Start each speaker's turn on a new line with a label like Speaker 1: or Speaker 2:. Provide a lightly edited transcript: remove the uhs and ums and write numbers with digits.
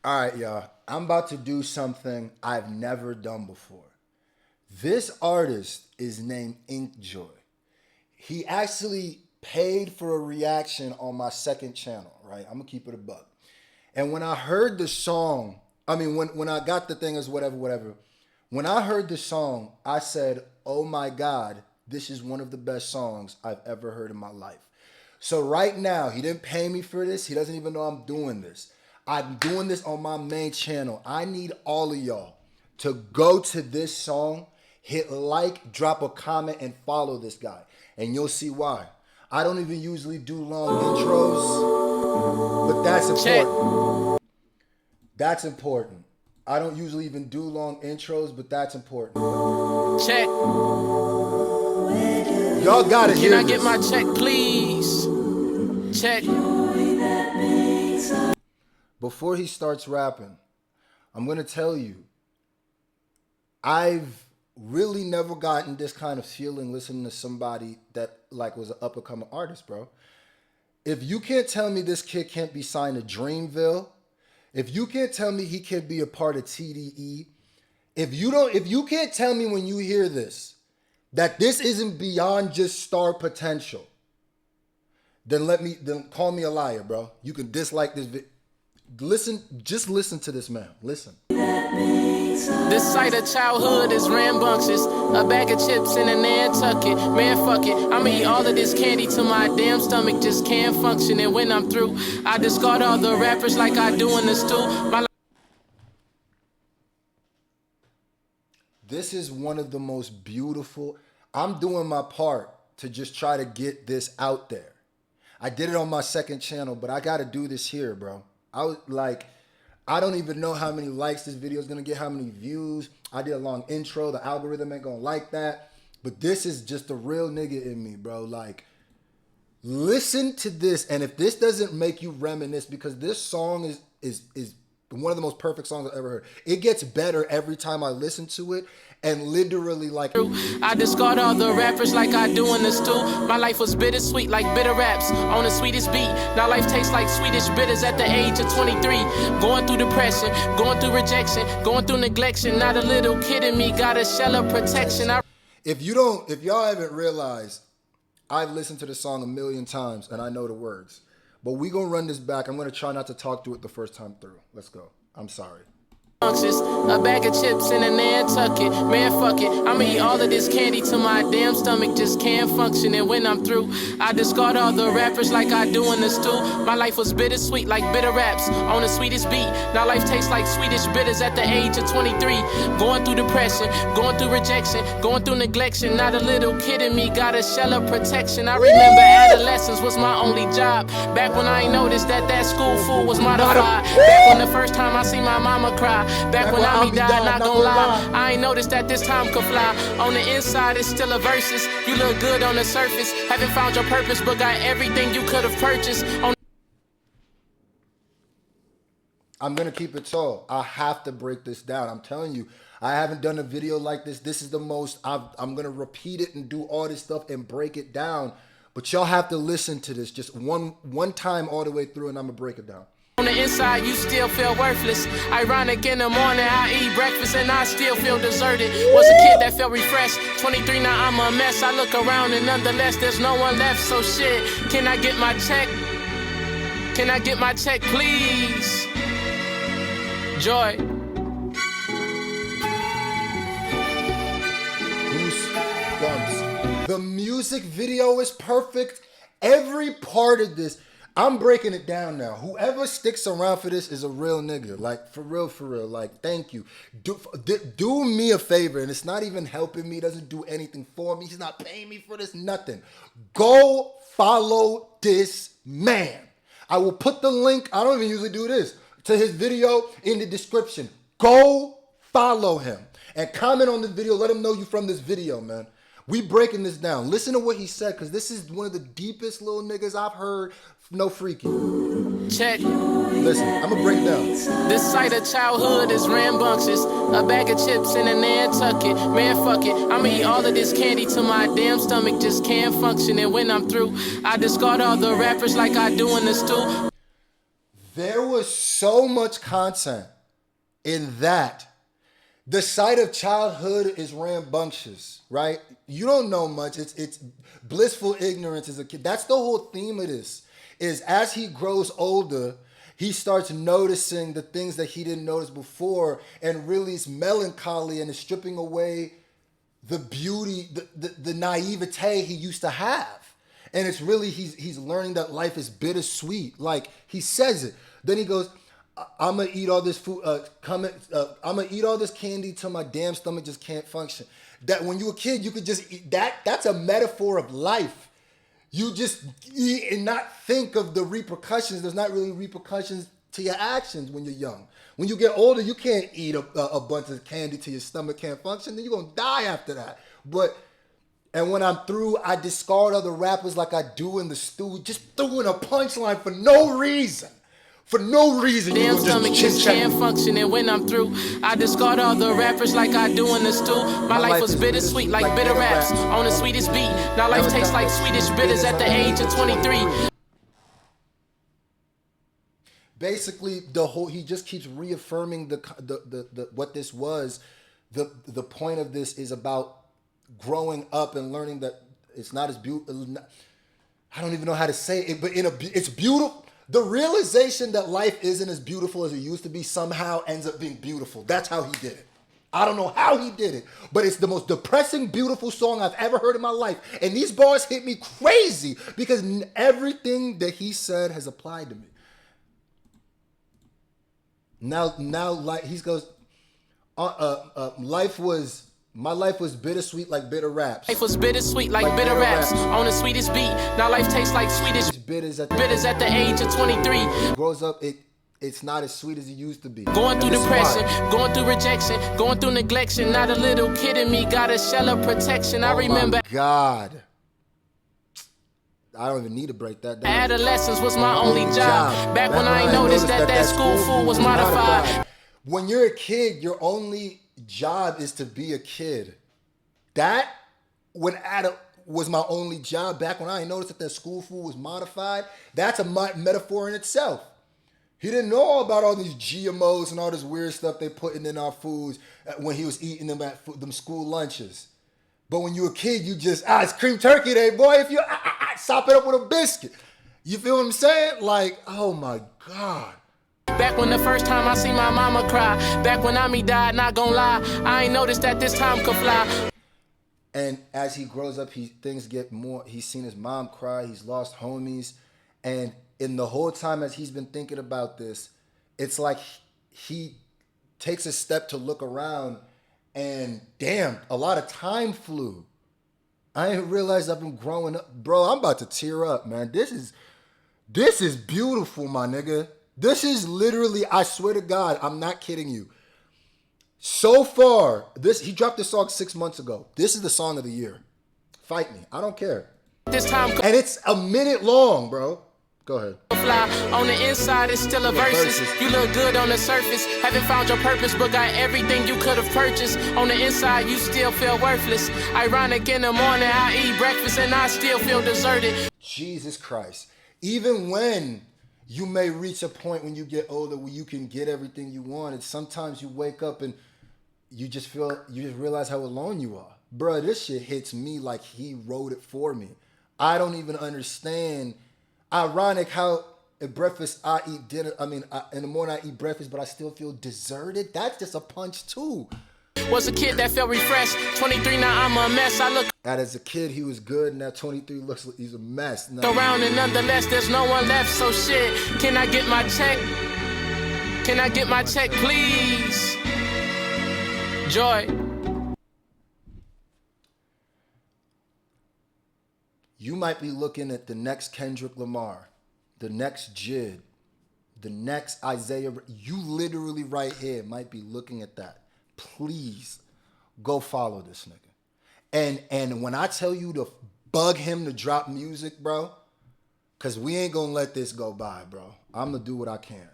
Speaker 1: All right, y'all. I'm about to do something I've never done before. This artist is named Inkjoy. He actually paid for a reaction on my second channel, right? I'm gonna keep it a buck. And when I heard the song, when I got the thing as whatever. When I heard the song, I said, "Oh my God, this is one of the best songs I've ever heard in my life." So right now, he didn't pay me for this. He doesn't even know I'm doing this. I'm doing this on my main channel. I need all of y'all to go to this song, hit like, drop a comment, and follow this guy. And you'll see why. I don't even usually do long intros, but that's important. That's important. I don't usually even do long intros, but that's important.
Speaker 2: Check.
Speaker 1: Y'all gotta hear this.
Speaker 2: Can I get my check, please? Check.
Speaker 1: Before he starts rapping, I'm gonna tell you, I've really never gotten this kind of feeling listening to somebody that like was an up and coming artist, bro. If you can't tell me this kid can't be signed to Dreamville, if you can't tell me he can be a part of TDE, if you can't tell me when you hear this that this isn't beyond just star potential, then call me a liar, bro. You can dislike this video. Just listen to this man. Listen.
Speaker 2: This sight of childhood is rambunctious. A bag of chips in a Nantucket. Man, fuck it. I'ma eat all of this candy till my damn stomach just can't function. And when I'm through, I discard all the rappers like I do in the stew.
Speaker 1: This is one of the most beautiful. I'm doing my part to just try to get this out there. I did it on my second channel, but I got to do this here, bro. I don't even know how many likes this video is going to get, how many views. I did a long intro. The algorithm ain't going to like that. But this is just the real nigga in me, bro. Like, listen to this. And if this doesn't make you reminisce, because this song is one of the most perfect songs I've ever heard. It gets better every time I listen to it. And literally, like,
Speaker 2: I discard all the rappers like I do in the stew. My life was bittersweet like bitter raps on the sweetest beat. Now life tastes like Swedish bitters at the age of 23. Going through depression, going through rejection, going through neglection. Not a little kid in me got a shell of protection.
Speaker 1: If y'all haven't realized, I've listened to this song a million times and I know the words. But we gonna run this back. I'm gonna try not to talk through it the first time through. Let's go. I'm sorry.
Speaker 2: A bag of chips in a Nantucket. Man, fuck it. I'ma eat all of this candy till my damn stomach just can't function. And when I'm through, I discard all the rappers like I do in the stew. My life was bittersweet like bitter raps on the sweetest beat. Now life tastes like Swedish bitters at the age of 23. Going through depression, going through rejection, going through neglection. Not a little kid in me got a shell of protection. I remember adolescence was my only job. Back when I ain't noticed that school food was modified. Back when the first time I see my mama cry. Back when I died, not gonna lie, I ain't noticed that this time could fly. On the inside, it's still a versus. You look good on the surface, haven't found your purpose, but got everything you could have purchased.
Speaker 1: I'm gonna keep it tall. I have to break this down. I'm telling you, I haven't done a video like this. This is the most. I'm gonna repeat it and do all this stuff and break it down. But y'all have to listen to this just one time all the way through, and I'm gonna break it down.
Speaker 2: On the inside, you still feel worthless. Ironic, in the morning, I eat breakfast and I still feel deserted. Was a kid that felt refreshed. 23, now I'm a mess. I look around and nonetheless, there's no one left. So shit, can I get my check? Can I get my check, please? Joy.
Speaker 1: Goosebumps. The music video is perfect. Every part of this. I'm breaking it down now. Whoever sticks around for this is a real nigga. Like, for real. Like, thank you. Do me a favor, and it's not even helping me. It doesn't do anything for me. He's not paying me for this, nothing. Go follow this man. I will put the link, I don't even usually do this, to his video in the description. Go follow him. And comment on the video. Let him know you from this video, man. We breaking this down. Listen to what he said, because this is one of the deepest little niggas I've heard. No freaking.
Speaker 2: Check.
Speaker 1: Listen, I'm gonna break it down.
Speaker 2: This sight of childhood is rambunctious. A bag of chips in a Nantucket. Man, fuck it. I'ma eat all of this candy till my damn stomach just can't function. And when I'm through, I discard all the rappers like I do in the stew.
Speaker 1: There was so much content in that. The sight of childhood is rambunctious, right? You don't know much. It's blissful ignorance as a kid. That's the whole theme of this. Is as he grows older, he starts noticing the things that he didn't notice before, and really is melancholy and is stripping away the beauty, the naivete he used to have. And it's really he's learning that life is bittersweet. Like he says it. Then he goes, I'm gonna eat all this food. I'm gonna eat all this candy till my damn stomach just can't function. That when you were a kid, you could just eat that. That's a metaphor of life. You just eat and not think of the repercussions. There's not really repercussions to your actions when you're young. When you get older, you can't eat a bunch of candy till your stomach can't function. Then you're gonna die after that. And when I'm through, I discard other rappers like I do in the stew. Just threw in a punchline for no reason. For no reason,
Speaker 2: damn
Speaker 1: you
Speaker 2: stomach just can't function, and when I'm through, I discard all the rappers like I do in the stew. My life was bittersweet like bitter raps on the sweetest beat. Now life tastes like Swedish bitters at the age of 23.
Speaker 1: Basically, he just keeps reaffirming the what this was. The point of this is about growing up and learning that it's not as beautiful. I don't even know how to say it, but it's beautiful. The realization that life isn't as beautiful as it used to be somehow ends up being beautiful. That's how he did it. I don't know how he did it, but it's the most depressing, beautiful song I've ever heard in my life. And these bars hit me crazy because everything that he said has applied to me. Now, like he goes, my life was bittersweet like bitter raps.
Speaker 2: Life was bittersweet like bitter raps on the sweetest beat. Now life tastes like Swedish bitters at the age of 23.
Speaker 1: Grows up, it's not as sweet as it used to be.
Speaker 2: Going through depression, going through rejection, going through neglection. Not a little kid in me got a shell of protection. I remember.
Speaker 1: My God. I don't even need to break that down.
Speaker 2: Adolescence was my only job. Back when I noticed that school food was modified.
Speaker 1: When you're a kid, your only job is to be a kid. That was my only job back when I noticed that school food was modified. That's a metaphor in itself. He didn't know about all these GMOs and all this weird stuff they putting in our foods when he was eating them at them school lunches. But when you're a kid, you just, it's cream turkey day, boy. If you sop it up with a biscuit. You feel what I'm saying? Like, oh my God.
Speaker 2: Back when the first time I see my mama cry. Back when Ami died, not gonna lie. I ain't noticed that this time could fly.
Speaker 1: And as he grows up, things get more. He's seen his mom cry. He's lost homies. And in the whole time as he's been thinking about this, it's like he takes a step to look around and damn, a lot of time flew. I didn't realize I've been growing up. Bro, I'm about to tear up, man. This is beautiful, my nigga. This is literally, I swear to God, I'm not kidding you. So far, he dropped this song 6 months ago. This is the song of the year. Fight me. I don't care.
Speaker 2: This time,
Speaker 1: and it's a minute long, bro. Go ahead.
Speaker 2: Fly. On the inside, it's still a versus. You look good on the surface. Haven't found your purpose, but got everything you could have purchased. On the inside, you still feel worthless. Ironic, in the morning, I eat breakfast and I still feel deserted.
Speaker 1: Jesus Christ. Even when you may reach a point when you get older where you can get everything you want, and sometimes you wake up and you just realize how alone you are. Bruh, this shit hits me like he wrote it for me. I don't even understand. Ironic how at breakfast I eat dinner. In the morning I eat breakfast, but I still feel deserted. That's just a punch too.
Speaker 2: Was a kid that felt refreshed. 23 now I'm a mess. I look.
Speaker 1: And as a kid he was good. Now 23 looks like he's a mess. Now,
Speaker 2: around and nonetheless there's no one left. So shit. Can I get my check? Can I get my check, please? Joy.
Speaker 1: You might be looking at the next Kendrick Lamar, the next Jid, the next Isaiah. You literally right here might be looking at that. Please go follow this nigga. And when I tell you to bug him to drop music, bro, because we ain't going to let this go by, bro. I'm going to do what I can.